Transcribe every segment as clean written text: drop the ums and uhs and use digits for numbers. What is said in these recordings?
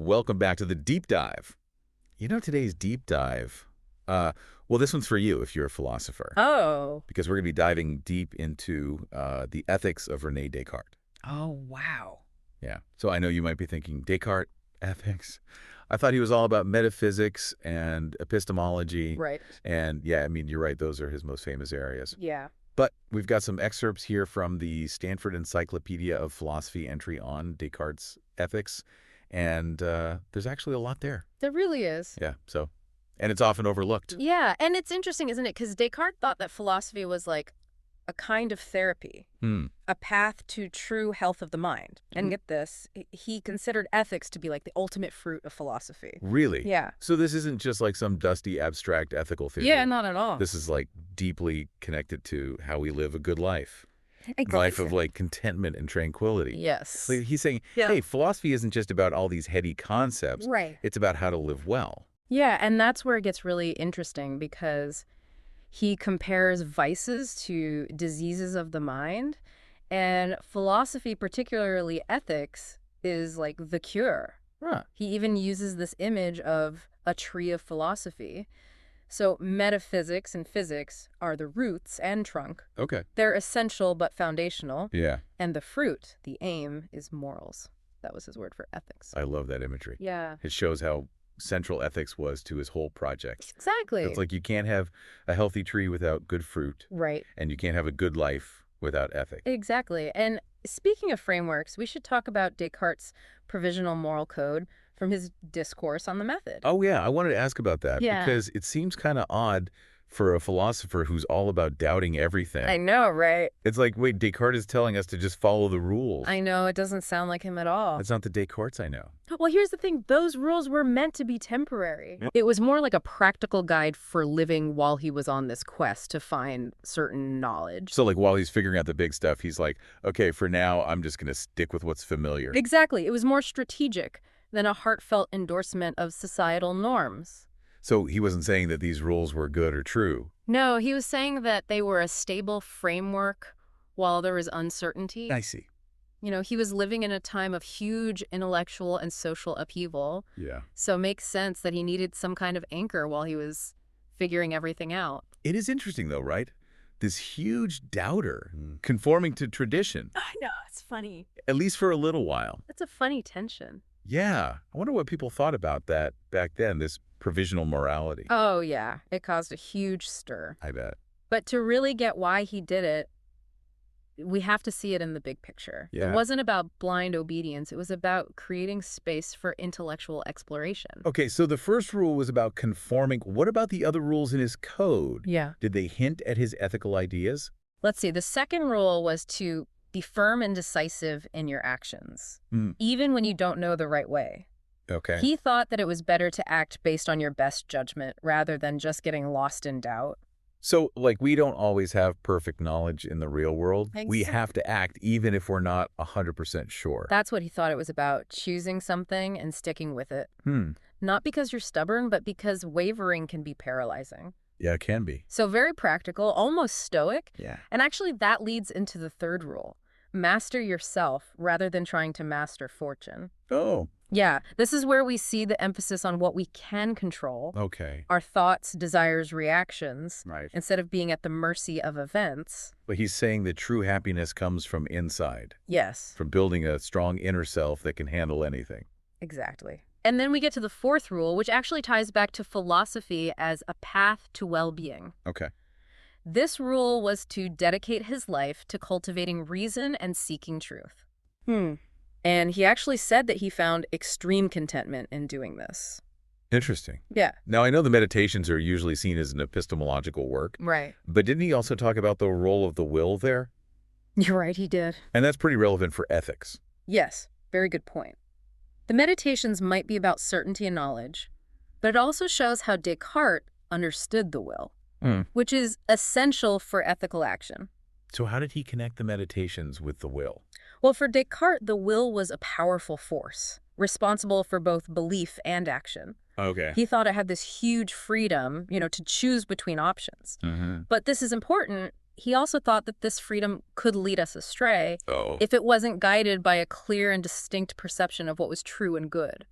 welcome back to the deep dive. Today's deep dive, well, this one's for you if you're a philosopher, Oh. because we're going to be diving deep into the ethics of René Descartes. Oh, wow. Yeah. So I know you might be thinking, Descartes, ethics? I thought he was all about metaphysics and epistemology. Right. And yeah, I mean, you're right. Those are his most famous areas. Yeah. But we've got some excerpts here from the Stanford Encyclopedia of Philosophy entry on Descartes' ethics. And there's actually a lot there. There really is. Yeah. And it's often overlooked. Yeah. And it's interesting, isn't it? Because Descartes thought that philosophy was like a kind of therapy, a path to true health of the mind. And get this, he considered ethics to be like the ultimate fruit of philosophy. Really? Yeah. So this isn't just like some dusty, abstract ethical theory. Yeah, not at all. This is like deeply connected to how we live a good life. Exactly. Life of like contentment and tranquility. Yes. Like he's saying, Yeah. hey, philosophy isn't just about all these heady concepts. Right. It's about how to live well. Yeah, and that's where it gets really interesting because he compares vices to diseases of the mind, and philosophy, particularly ethics, is like the cure. Huh. He even uses this image of a tree of philosophy. So metaphysics and physics are the roots and trunk. Okay. They're essential but foundational. Yeah. And the fruit, the aim, is morals. That was his word for ethics. I love that imagery. Yeah. It shows how central ethics was to his whole project. Exactly. It's like you can't have a healthy tree without good fruit. Right. And you can't have a good life without ethics. Exactly. And speaking of frameworks, we should talk about Descartes' provisional moral code from his discourse on the method. Oh, yeah. I wanted to ask about that Yeah. because it seems kind of odd for a philosopher who's all about doubting everything. I know, right? It's like, wait, Descartes is telling us to just follow the rules. I know, it doesn't sound like him at all. That's not the Descartes I know. Well, here's the thing. Those rules were meant to be temporary. Yeah. It was more like a practical guide for living while he was on this quest to find certain knowledge. So like while he's figuring out the big stuff, he's like, okay, for now, I'm just going to stick with what's familiar. Exactly. It was more strategic than a heartfelt endorsement of societal norms. So he wasn't saying that these rules were good or true. No, he was saying that they were a stable framework while there was uncertainty. I see. He was living in a time of huge intellectual and social upheaval. Yeah. So it makes sense that he needed some kind of anchor while he was figuring everything out. It is interesting, though, right? This huge doubter conforming to tradition, I know, it's funny. at least for a little while. That's a funny tension. Yeah. I wonder what people thought about that back then, this provisional morality. Oh, yeah. It caused a huge stir. I bet. But to really get why he did it, we have to see it in the big picture. Yeah. It wasn't about blind obedience. It was about creating space for intellectual exploration. Okay, so the first rule was about conforming. What about the other rules in his code? Yeah. Did they hint at his ethical ideas? Let's see. The second rule was to be firm and decisive in your actions, even when you don't know the right way. Okay. He thought that it was better to act based on your best judgment rather than just getting lost in doubt. So, like, we don't always have perfect knowledge in the real world. We Exactly. have to act even if we're not 100% sure. That's what he thought it was about, choosing something and sticking with it. Not because you're stubborn, but because wavering can be paralyzing. Yeah, it can be. So very practical, almost stoic. Yeah. And actually that leads into the third rule. Master yourself rather than trying to master fortune. Oh, Yeah, this is where we see the emphasis on what we can control, okay. our thoughts, desires, reactions, Right. instead of being at the mercy of events. But he's saying that true happiness comes from inside, Yes, from building a strong inner self that can handle anything. exactly. And then we get to the fourth rule, which actually ties back to philosophy as a path to well-being. Okay. This rule was to dedicate his life to cultivating reason and seeking truth. And he actually said that he found extreme contentment in doing this. Interesting. Yeah. Now, I know the meditations are usually seen as an epistemological work, Right. but didn't he also talk about the role of the will there? You're right, he did. And that's pretty relevant for ethics. Yes, very good point. The meditations might be about certainty and knowledge, but it also shows how Descartes understood the will, which is essential for ethical action. So how did he connect the meditations with the will? Well, for Descartes, the will was a powerful force, responsible for both belief and action. Okay. He thought it had this huge freedom, to choose between options. But this is important. He also thought that this freedom could lead us astray Oh. if it wasn't guided by a clear and distinct perception of what was true and good.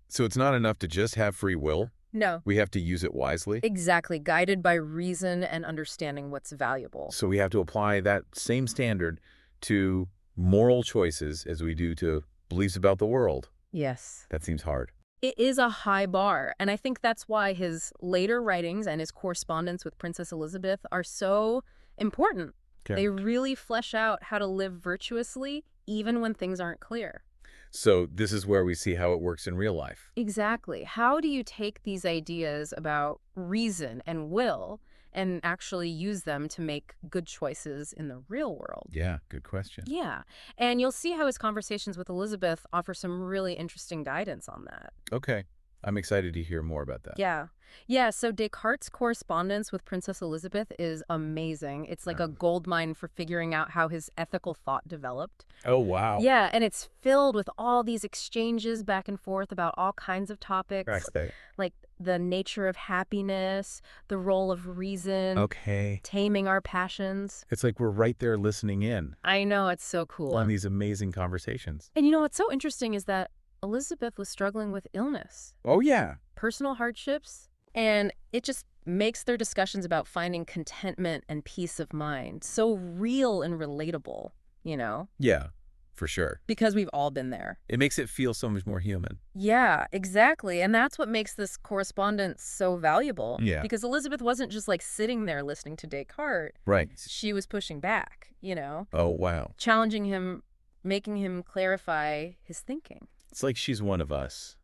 So it's not enough to just have free will. No. We have to use it wisely. Exactly, guided by reason and understanding what's valuable. So we have to apply that same standard to moral choices as we do to beliefs about the world. Yes. That seems hard. It is a high bar, and I think that's why his later writings and his correspondence with Princess Elizabeth are so important. Okay. They really flesh out how to live virtuously, even when things aren't clear. So this is where we see how it works in real life. Exactly. How do you take these ideas about reason and will and actually use them to make good choices in the real world? Yeah, good question. Yeah. And you'll see how his conversations with Elizabeth offer some really interesting guidance on that. Okay. I'm excited to hear more about that. Yeah. Yeah, so Descartes' correspondence with Princess Elizabeth is amazing. It's like a goldmine for figuring out how his ethical thought developed. Oh, wow. Yeah, and it's filled with all these exchanges back and forth about all kinds of topics, Right. like the nature of happiness, the role of reason, Okay. taming our passions. It's like we're right there listening in I know, it's so cool. on these amazing conversations. And you know what's so interesting is that Elizabeth was struggling with illness, Oh, yeah. personal hardships, and it just makes their discussions about finding contentment and peace of mind so real and relatable, you know? Yeah, for sure. Because we've all been there. It makes it feel so much more human. Yeah, exactly. And that's what makes this correspondence so valuable. Yeah. Because Elizabeth wasn't just like sitting there listening to Descartes. Right. She was pushing back, you know, Oh, wow. challenging him, making him clarify his thinking. It's like she's one of us,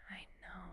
I know.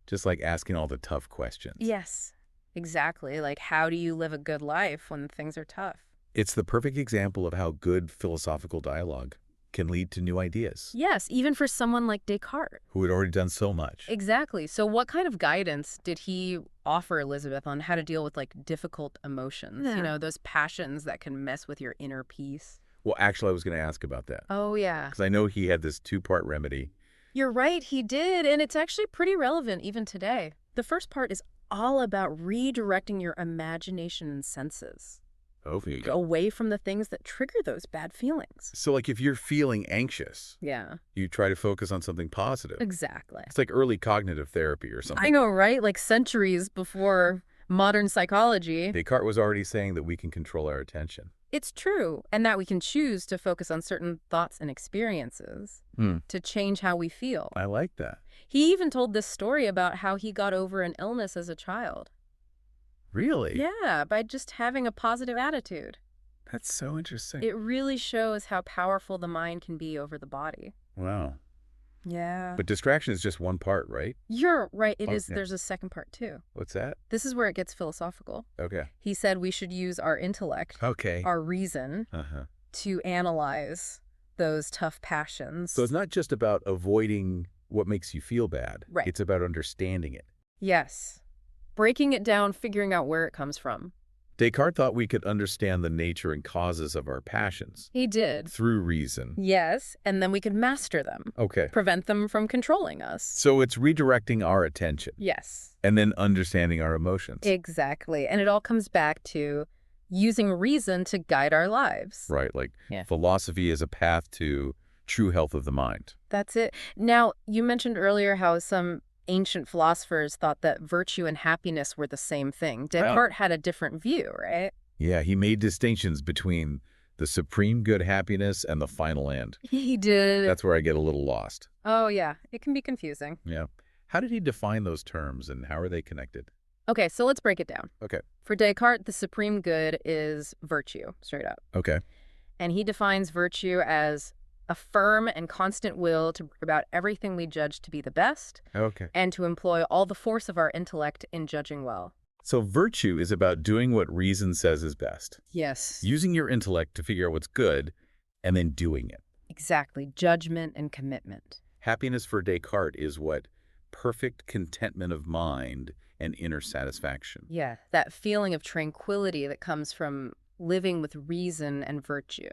just like asking all the tough questions. Yes, exactly. Like, how do you live a good life when things are tough? It's the perfect example of how good philosophical dialogue can lead to new ideas, Yes, even for someone like Descartes. who had already done so much. Exactly. So what kind of guidance did he offer Elizabeth on how to deal with like difficult emotions? Yeah. You know, those passions that can mess with your inner peace. Well, actually, I was going to ask about that, Oh, yeah. because I know he had this two-part remedy. You're right, he did. And it's actually pretty relevant even today. The first part is all about redirecting your imagination and senses Oh, away from the things that trigger those bad feelings. so like if you're feeling anxious, Yeah, you try to focus on something positive. exactly. It's like early cognitive therapy or something. I know, right? Like centuries before modern psychology. Descartes was already saying that we can control our attention. It's true, and that we can choose to focus on certain thoughts and experiences to change how we feel. I like that. He even told this story about how he got over an illness as a child. Really? Yeah, by just having a positive attitude. That's so interesting. It really shows how powerful the mind can be over the body. Wow. Yeah. But distraction is just one part, right? You're right. It Oh, is. yeah. There's a second part, too. What's that? This is where it gets philosophical. Okay. He said we should use our intellect, Okay. our reason, Uh-huh. to analyze those tough passions. So it's not just about avoiding what makes you feel bad. Right. It's about understanding it. Yes. Breaking it down, figuring out where it comes from. Descartes thought we could understand the nature and causes of our passions He did. through reason. Yes, and then we could master them, Okay. prevent them from controlling us. So it's redirecting our attention Yes, and then understanding our emotions. exactly. And it all comes back to using reason to guide our lives. Right. Like Yeah. philosophy is a path to true health of the mind. That's it. Now, you mentioned earlier how some ancient philosophers thought that virtue and happiness were the same thing. Descartes had a different view, right? Yeah, he made distinctions between the supreme good happiness and the final end. He did. That's where I get a little lost. Oh, yeah. It can be confusing. Yeah. How did he define those terms and how are they connected? Okay, so let's break it down. Okay. For Descartes, the supreme good is virtue, straight up. Okay. And he defines virtue as a firm and constant will to bring about everything we judge to be the best Okay. and to employ all the force of our intellect in judging well. So virtue is about doing what reason says is best, Yes. using your intellect to figure out what's good, and then doing it. Exactly. Judgment and commitment. Happiness for Descartes is what? Perfect contentment of mind and inner satisfaction. Yeah. That feeling of tranquility that comes from living with reason and virtue.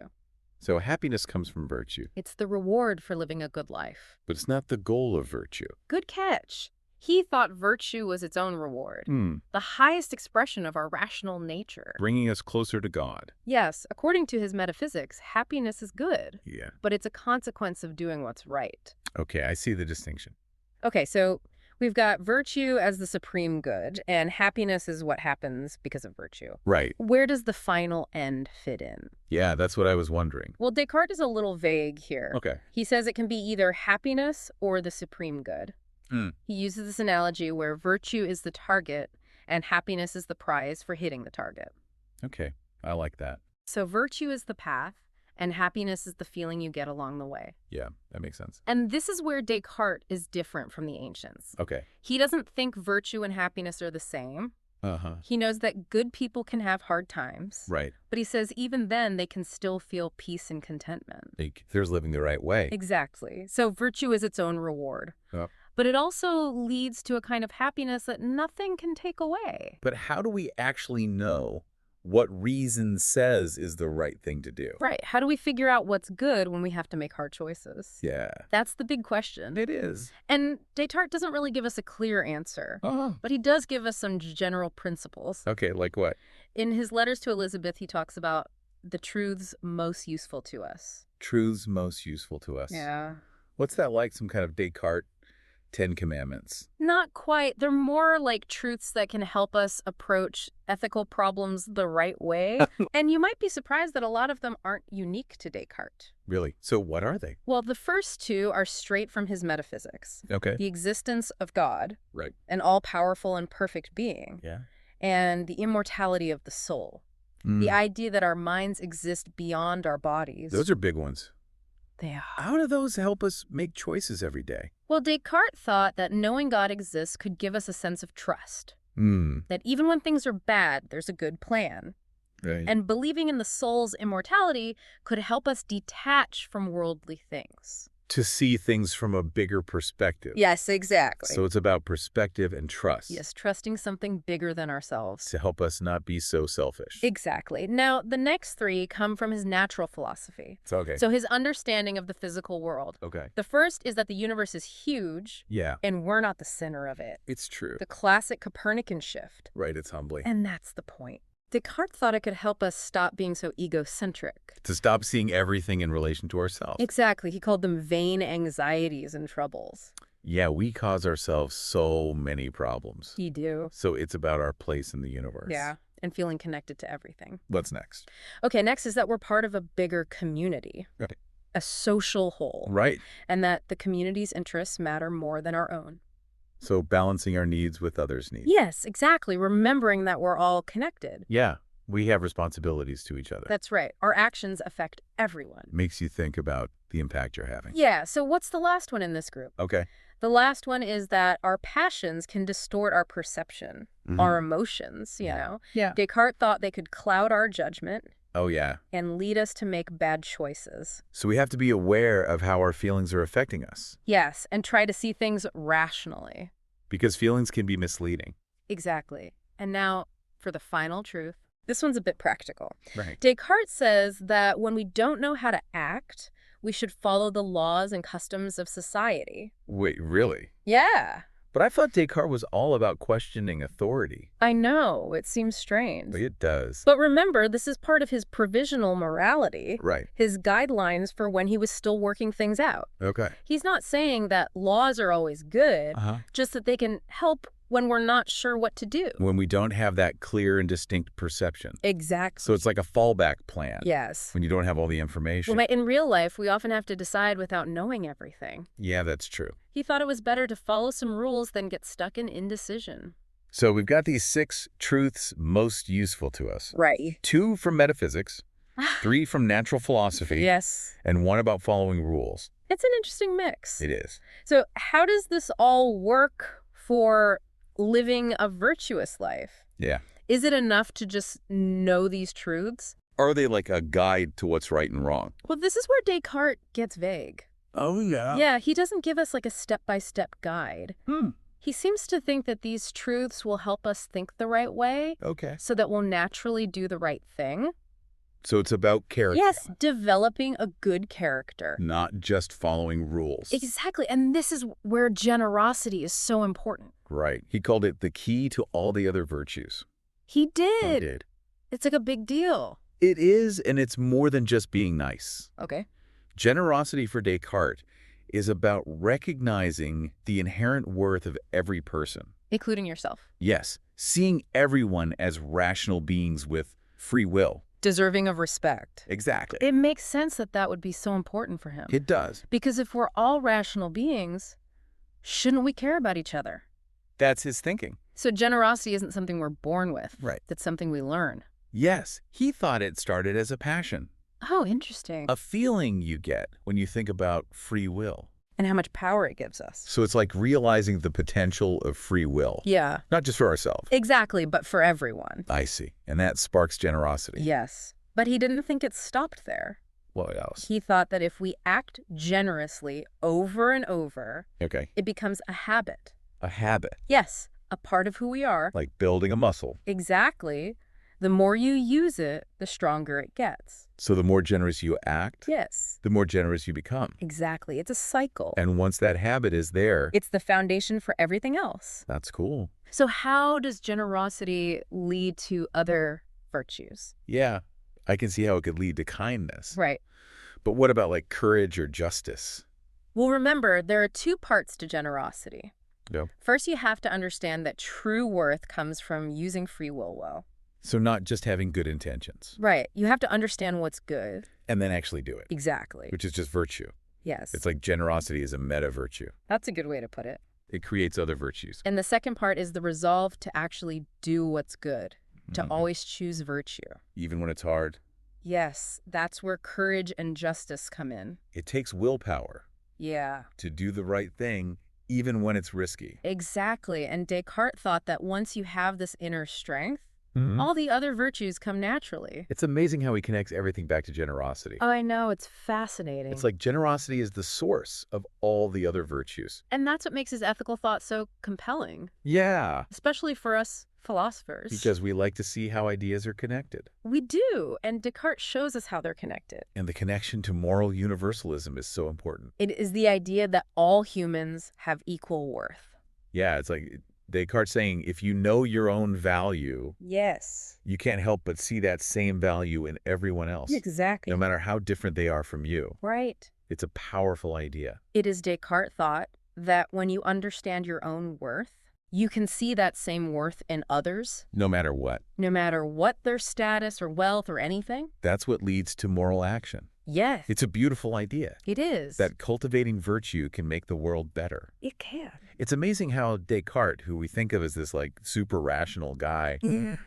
So happiness comes from virtue, It's the reward for living a good life. but it's not the goal of virtue. Good catch. He thought virtue was its own reward, the highest expression of our rational nature. Bringing us closer to God. Yes, according to his metaphysics, happiness is good, Yeah. but it's a consequence of doing what's right. Okay, I see the distinction. Okay, so we've got virtue as the supreme good, and happiness is what happens because of virtue. Right. Where does the final end fit in? Yeah, that's what I was wondering. Well, Descartes is a little vague here. Okay. He says it can be either happiness or the supreme good. Hmm. He uses this analogy where virtue is the target and happiness is the prize for hitting the target. Okay. I like that. So virtue is the path, and happiness is the feeling you get along the way. Yeah, that makes sense. And this is where Descartes is different from the ancients. Okay. He doesn't think virtue and happiness are the same. Uh-huh. He knows that good people can have hard times. Right. But he says even then they can still feel peace and contentment. Like, there's living the right way. Exactly. So virtue is its own reward. Yep. But it also leads to a kind of happiness that nothing can take away. But how do we actually know what reason says is the right thing to do? Right. How do we figure out what's good when we have to make hard choices? Yeah. That's the big question. It is. And Descartes doesn't really give us a clear answer. Oh. But he does give us some general principles. Okay, like what? In his letters to Elizabeth, he talks about the truths most useful to us. Truths most useful to us. Yeah. What's that like? Some kind of Descartes 10 Commandments? Not quite. They're more like truths that can help us approach ethical problems the right way. And you might be surprised that a lot of them aren't unique to Descartes. Really? So what are they? Well, the first two are straight from his metaphysics. Okay. The existence of God, Right. an all-powerful and perfect being, Yeah. and the immortality of the soul. The idea that our minds exist beyond our bodies. Those are big ones. They are. How do those help us make choices every day? Well, Descartes thought that knowing God exists could give us a sense of trust. Hmm. That even when things are bad, there's a good plan. Right. And believing in the soul's immortality could help us detach from worldly things. to see things from a bigger perspective. Yes, exactly. So it's about perspective and trust. Yes, trusting something bigger than ourselves. To help us not be so selfish. Exactly. Now, the next three come from his natural philosophy. It's okay. So his understanding of the physical world. Okay. The first is that the universe is huge, Yeah, and we're not the center of it. it's true. The classic Copernican shift. Right, it's humbling. And that's the point. Descartes thought it could help us stop being so egocentric. To stop seeing everything in relation to ourselves. Exactly. He called them vain anxieties and troubles. Yeah, we cause ourselves so many problems. You do. So it's about our place in the universe. Yeah. And feeling connected to everything. What's next? Okay, next is that we're part of a bigger community. Okay. A social whole. Right. And that the community's interests matter more than our own. So balancing our needs with others' needs. Yes, exactly. Remembering that we're all connected. Yeah, we have responsibilities to each other. That's right. Our actions affect everyone. Makes you think about the impact you're having. Yeah, so what's the last one in this group? Okay. The last one is that our passions can distort our perception, our emotions, you know. Yeah. Descartes thought they could cloud our judgment Oh, yeah. and lead us to make bad choices. So we have to be aware of how our feelings are affecting us. Yes, and try to see things rationally. Because feelings can be misleading. Exactly. And now, for the final truth. This one's a bit practical. Right. Descartes says that when we don't know how to act, we should follow the laws and customs of society. Wait, really? Yeah, But I thought Descartes was all about questioning authority. I know. It seems strange. But it does. But remember, this is part of his provisional morality, Right. his guidelines for when he was still working things out. Okay. He's not saying that laws are always good, Uh-huh. just that they can help when we're not sure what to do. When we don't have that clear and distinct perception. Exactly. So it's like a fallback plan. Yes. When you don't have all the information. Well, in real life, we often have to decide without knowing everything. Yeah, that's true. He thought it was better to follow some rules than get stuck in indecision. So we've got these 6 truths most useful to us. Right. 2 from metaphysics, 3 from natural philosophy, Yes. and 1 about following rules. It's an interesting mix. It is. So how does this all work for living a virtuous life? Yeah. Is it enough to just know these truths? Are they like a guide to what's right and wrong? Well, this is where Descartes gets vague. Oh, yeah. Yeah, he doesn't give us like a step-by-step guide. Hmm. He seems to think that these truths will help us think the right way Okay. so that we'll naturally do the right thing. So it's about character. Yes, developing a good character. Not just following rules. Exactly, and this is where generosity is so important. Right. He called it the key to all the other virtues. He He did. did. It's like a big deal. It is, and it's more than just being nice. Okay. Generosity for Descartes is about recognizing the inherent worth of every person. Including yourself. Yes, seeing everyone as rational beings with free will. Deserving of respect. Exactly. It makes sense that that would be so important for him. It does. Because if we're all rational beings, shouldn't we care about each other? That's his thinking. So generosity isn't something we're born with. Right. It's something we learn. Yes, he thought it started as a passion. Oh, interesting. A feeling you get when you think about free will. And how much power it gives us. So it's like realizing the potential of free will. Yeah. Not just for ourselves. Exactly, but for everyone. I see. And that sparks generosity. Yes. But he didn't think it stopped there. What else? He thought that if we act generously over and over, Okay. it becomes a habit. A habit. Yes, a part of who we are. Like building a muscle. Exactly. The more you use it, the stronger it gets. So the more generous you act, Yes. the more generous you become. Exactly. It's a cycle. And once that habit is there, It's the foundation for everything else. that's cool. So how does generosity lead to other virtues? Yeah, I can see how it could lead to kindness. Right. But what about like courage or justice? Well, remember, there are two parts to generosity. Yeah. First, you have to understand that true worth comes from using free will well. So not just having good intentions Right. You have to understand what's good. and then actually do it, Exactly. which is just virtue. Yes. It's like generosity is a meta virtue. That's a good way to put it. It creates other virtues. And the second part is the resolve to actually do what's good, to Mhm. always choose virtue. Even when it's hard, Yes, that's where courage and justice come in. it takes willpower Yeah, to do the right thing, even when it's risky. exactly. And Descartes thought that once you have this inner strength, all the other virtues come naturally. It's amazing how he connects everything back to generosity. Oh, I know. It's fascinating. It's like generosity is the source of all the other virtues. And that's what makes his ethical thought so compelling, Yeah, especially for us philosophers. because we like to see how ideas are connected. We do, and Descartes shows us how they're connected. And the connection to moral universalism is so important. It is the idea that all humans have equal worth. Yeah, it's like Descartes saying, if you know your own value, Yes. you can't help but see that same value in everyone else, Exactly. no matter how different they are from you. Right. It's a powerful idea. It is Descartes' thought that when you understand your own worth, you can see that same worth in others, No matter what. no matter what their status or wealth or anything. That's what leads to moral action. Yes, It's a beautiful idea it is. that cultivating virtue can make the world better. It can. It's amazing how Descartes, who we think of as this like super rational guy,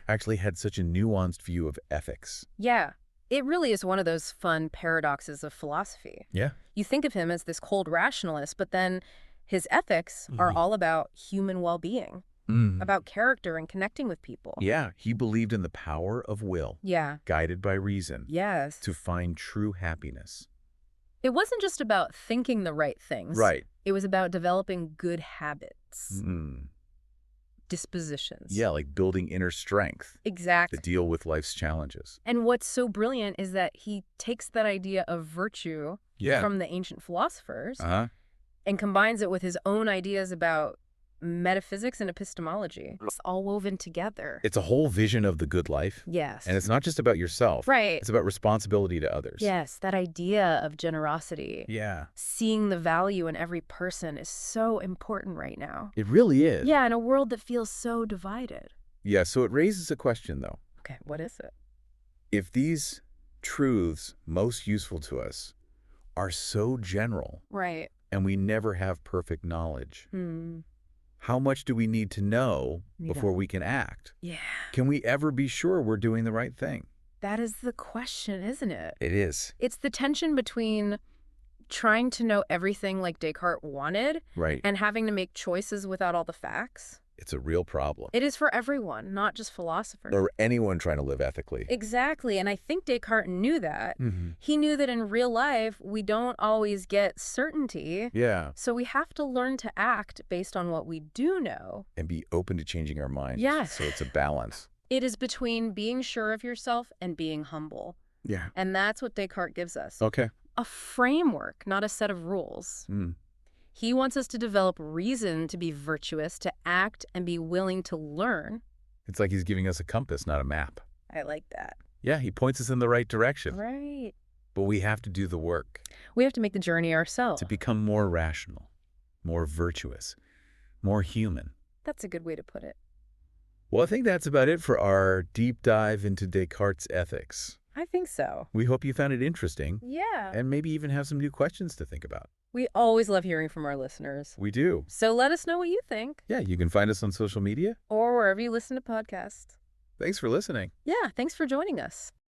actually had such a nuanced view of ethics. Yeah, it really is one of those fun paradoxes of philosophy. Yeah. You think of him as this cold rationalist, but then his ethics are all about human well-being, about character and connecting with people. Yeah, he believed in the power of will, Yeah. guided by reason, Yes. to find true happiness. It wasn't just about thinking the right things. Right. It was about developing good habits, Mm. dispositions. Yeah, like building inner strength to Exactly. deal with life's challenges. And what's so brilliant is that he takes that idea of virtue Yeah. from the ancient philosophers Uh-huh. and combines it with his own ideas about metaphysics and epistemology. It's all woven together. It's a whole vision of the good life. Yes. And it's not just about yourself. Right. It's about responsibility to others. Yes, that idea of generosity, Yeah. seeing the value in every person is so important right now. It really is. Yeah, in a world that feels so divided. Yeah, so it raises a question, though. Okay, what is it? If these truths most useful to us are so general Right. and we never have perfect knowledge, Hmm. how much do we need to know We before don't. we can act? Yeah. Can we ever be sure we're doing the right thing? That is the question, isn't it? It is. It's the tension between trying to know everything like Descartes wanted Right. and having to make choices without all the facts. It's a real problem. It is for everyone, not just philosophers. Or anyone trying to live ethically. Exactly, and I think Descartes knew that. Mm-hmm. He knew that in real life, we don't always get certainty. Yeah. So we have to learn to act based on what we do know. And be open to changing our minds. Yes. So it's a balance. It is between being sure of yourself and being humble. Yeah. And that's what Descartes gives us. Okay. A framework, not a set of rules. Mm. He wants us to develop reason to be virtuous, to act, and be willing to learn. It's like he's giving us a compass, not a map. I like that. Yeah, he points us in the right direction. Right. But we have to do the work We have to make the journey ourselves. to become more rational, more virtuous, more human. That's a good way to put it. Well, I think that's about it for our deep dive into Descartes' ethics. I think so. We hope you found it interesting Yeah. and maybe even have some new questions to think about. We always love hearing from our listeners. We do. So let us know what you think, Yeah, you can find us on social media. or wherever you listen to podcasts. Thanks for listening. Yeah, thanks for joining us.